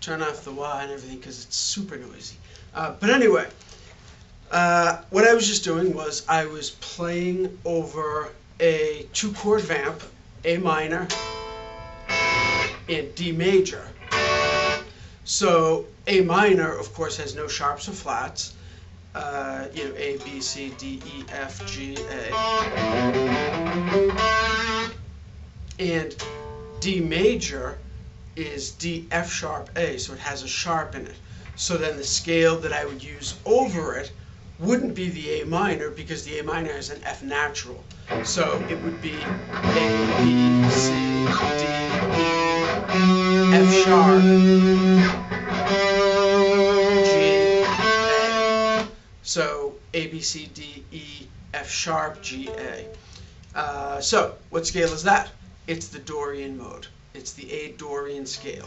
turn off the wah and everything because it's super noisy. But anyway, what I was just doing was I was playing over a 2-chord vamp, A minor and D major. So A minor, of course, has no sharps or flats. You know, A, B, C, D, E, F, G, A. And D major is D, F sharp, A, so it has a sharp in it. So then the scale that I would use over it wouldn't be the A minor because the A minor is an F natural. So it would be A, B, C, D, E, F sharp, G, A. So A, B, C, D, E, F sharp, G, A. So what scale is that? It's the Dorian mode. It's the A Dorian scale.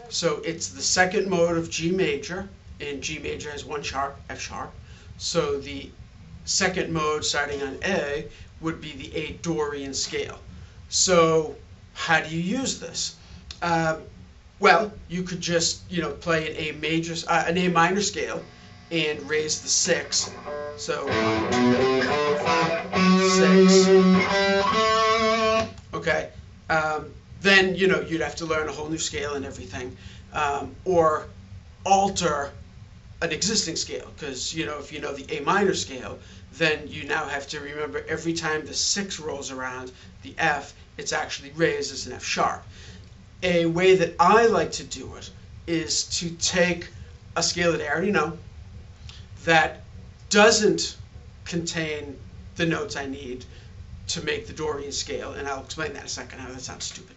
So it's the second mode of G major, and G major has 1 sharp, F sharp. So the second mode starting on A would be the A Dorian scale. So how do you use this? Well, you could just, you know, play an A major, an A minor scale, and raise the 6. So 1, 2, 5, 6. Okay. Then, you know, you'd have to learn a whole new scale and everything, or alter an existing scale, because, you know, if you know the A minor scale, then you now have to remember every time the 6 rolls around the F, it's actually raised as an F sharp. A way that I like to do it is to take a scale that I already know that doesn't contain the notes I need to make the Dorian scale, and I'll explain that in a second. How that sounds stupid.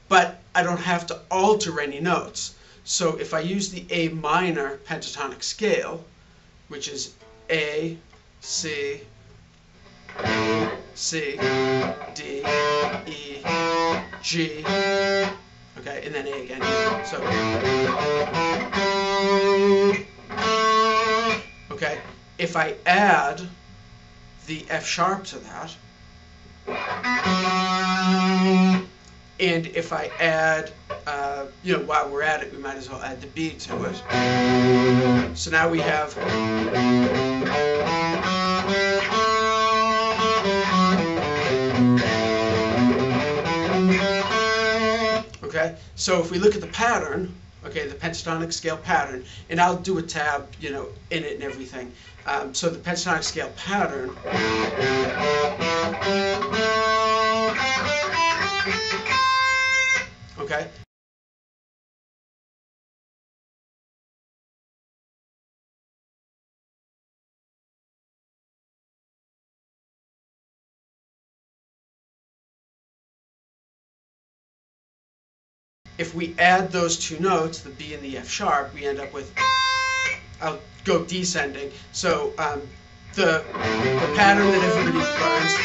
But I don't have to alter any notes. So if I use the A minor pentatonic scale, which is A, C, B, C, D, E, G, okay, and then A again. So, okay, if I add the F sharp to that, and if I add, you know, while we're at it, we might as well add the B to it. So now we have, okay, so if we look at the pattern, okay, the pentatonic scale pattern, and I'll do a tab, you know, in it and everything. So the pentatonic scale pattern, okay, if we add those 2 notes, the B and the F sharp, we end up with, I'll go descending. So the pattern that everybody learns,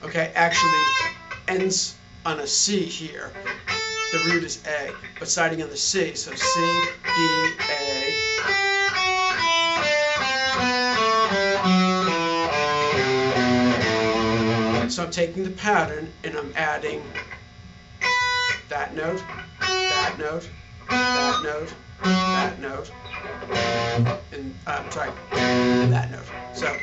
okay, actually ends on a C here. The root is A, but starting on the C, so C, B, A. So I'm taking the pattern and I'm adding that note, that note, that note, that note, and that note. So.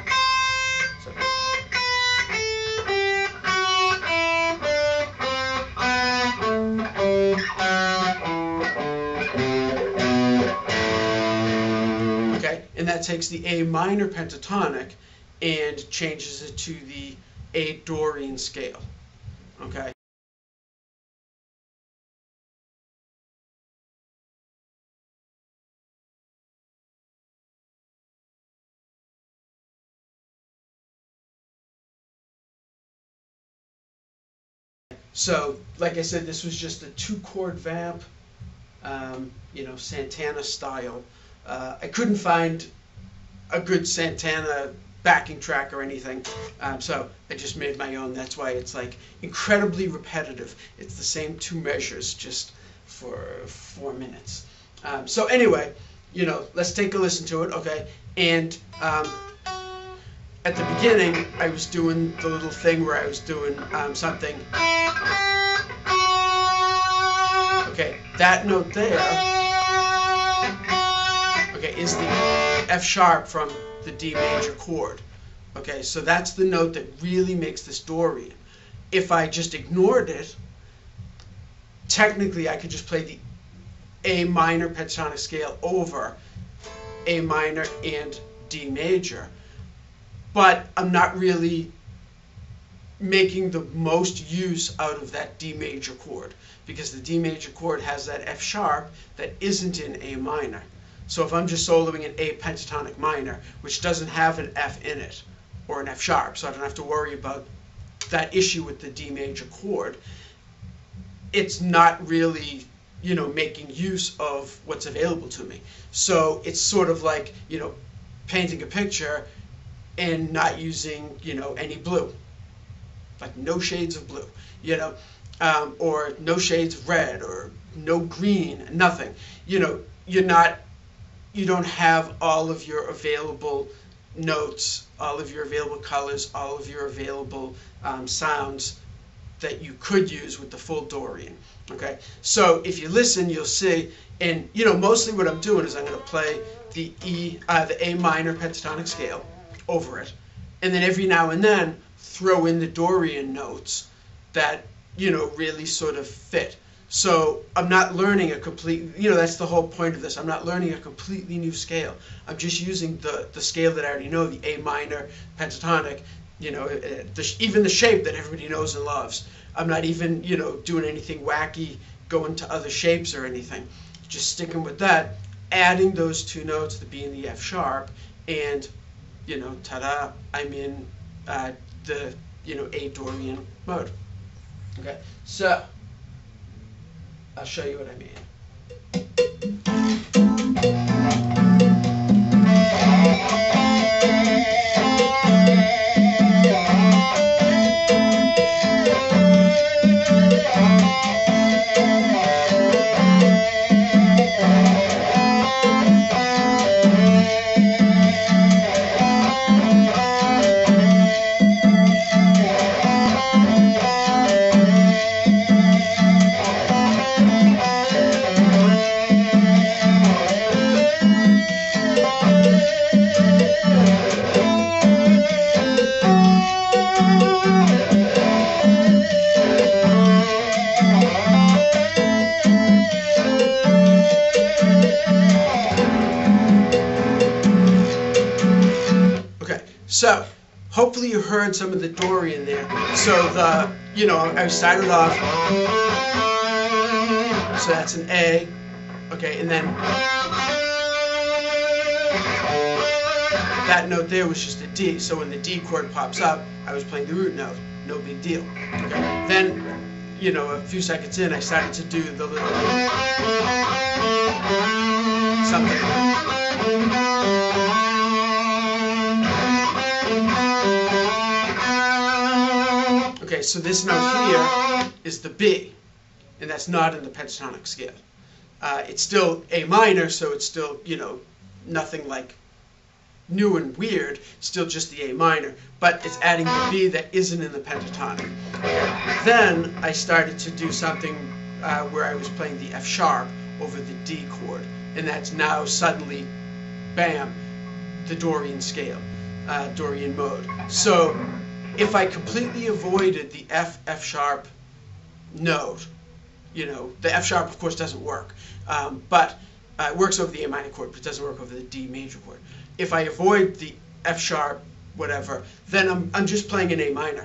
Okay, and that takes the A minor pentatonic and changes it to the A Dorian scale. Okay. So, like I said, this was just a 2-chord vamp, you know, Santana style. I couldn't find a good Santana backing track or anything, so I just made my own. That's why it's like incredibly repetitive. It's the same 2 measures just for 4 minutes. So anyway, you know, let's take a listen to it, okay? And at the beginning, I was doing the little thing where I was doing something. Okay, that note there, okay, is the F sharp from the D major chord. Okay, so that's the note that really makes this Dorian. If I just ignored it, technically I could just play the A minor pentatonic scale over A minor and D major, but I'm not really making the most use out of that D major chord, because the D major chord has that F sharp that isn't in A minor. So if I'm just soloing an A pentatonic minor, which doesn't have an F in it, or an F sharp, so I don't have to worry about that issue with the D major chord, it's not really, you know, making use of what's available to me. So it's sort of like, you know, painting a picture and not using, you know, any blue. Like no shades of blue, you know, or no shades of red, or no green, nothing. You know, you don't have all of your available notes, all of your available colors, all of your available sounds that you could use with the full Dorian. Okay, so if you listen, you'll see, and you know, mostly what I'm doing is I'm going to play the A minor pentatonic scale over it, and then every now and then throw in the Dorian notes that, you know, really sort of fit. So I'm not learning a complete, you know, that's the whole point of this. I'm not learning a completely new scale. I'm just using the scale that I already know, the A minor pentatonic, you know, even the shape that everybody knows and loves. I'm not even, you know, doing anything wacky, going to other shapes or anything. Just sticking with that, adding those two notes, the B and the F sharp, and, you know, ta-da, I'm in the, you know, A Dorian mode. Okay, so I'll show you what I mean. So hopefully you heard some of the Dorian there. So the, you know, I started off, so that's an A, okay, and then that note there was just a D. So when the D chord pops up, I was playing the root note, no big deal. Okay. Then, you know, a few seconds in, I started to do the little something. Okay, so this note here is the B, and that's not in the pentatonic scale. It's still A minor, so it's still, you know, nothing like new and weird, still just the A minor, but it's adding the B that isn't in the pentatonic. Then I started to do something where I was playing the F sharp over the D chord, and that's now suddenly, bam, the Dorian scale, Dorian mode. So if I completely avoided the F sharp note, you know, the F sharp of course doesn't work, but it works over the A minor chord, but it doesn't work over the D major chord. If I avoid the F sharp, whatever, then I'm just playing an A minor.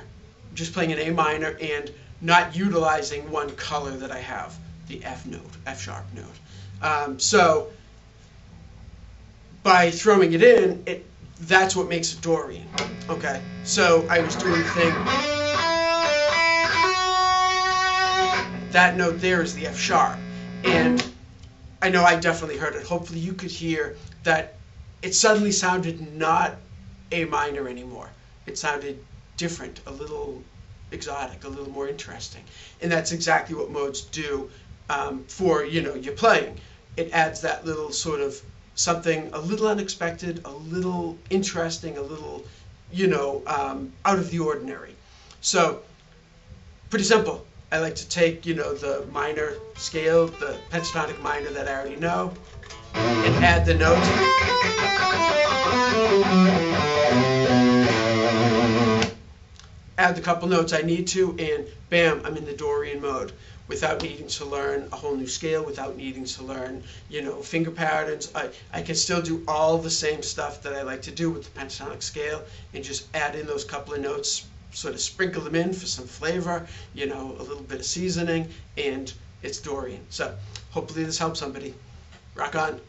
I'm just playing an A minor and not utilizing one color that I have, the F note, F sharp note. So by throwing it in, that's what makes it Dorian. Okay, so I was doing the thing. That note there is the F sharp, and I know I definitely heard it. Hopefully you could hear that it suddenly sounded not A minor anymore. It sounded different, a little exotic, a little more interesting, and that's exactly what modes do for, you know, your playing. It adds that little sort of something a little unexpected, a little interesting, a little, you know, out of the ordinary. So, pretty simple. I like to take, you know, the minor scale, the pentatonic minor that I already know, and add the note. Add the couple notes I need to, and bam, I'm in the Dorian mode without needing to learn a whole new scale, without needing to learn, you know, finger patterns. I can still do all the same stuff that I like to do with the pentatonic scale and just add in those couple of notes, sort of sprinkle them in for some flavor, you know, a little bit of seasoning, and it's Dorian. So hopefully this helps somebody. Rock on.